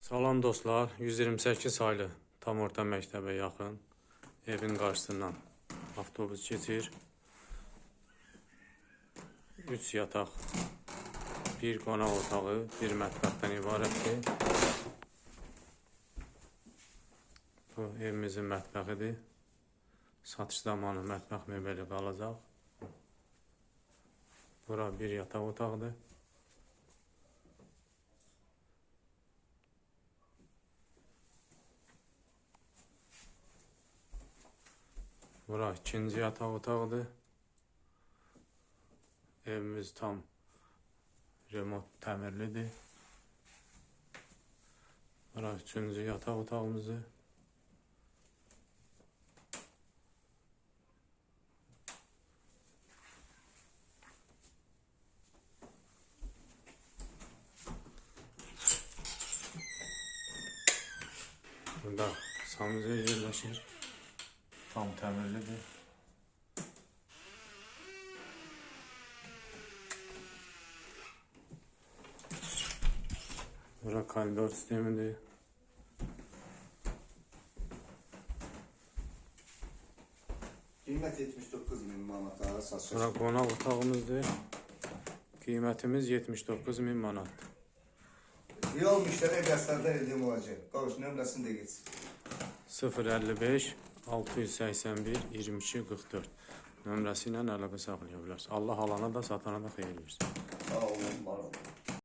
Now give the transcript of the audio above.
Salam dostlar, 128 saylı tam orta məktəbə yaxın evin qarşısından avtobus keçir. 3 yataq, 1 qonaq otağı, 1 mətbəxdən ibarətdir. Bu evimizin mətbəxidir. Satış zamanı mətbəx mebeli qalacaq. Bura 1 yataq otaqdır. Bura ikinci yataq otağıdır. Evimiz tam remont təmirlidir. Bura üçüncü yataq otağımızdır. Burada sanuzel yerləşir. Tam təmirlidir. Bura koridor sistemidir. Qiymət 79.000 manata satış. Bura qonaq otağımızdır. Qiymətimiz 79.000 manatdır. Real müştəri qəsrlərdə elde olacaq. Qavuş nömrəsini də geç. 055 681 22 44 nömrəsi ilə əlaqə saxlaya bilərsiniz. Allah alana da satana da xeyir versin. Sağ olun, var olun.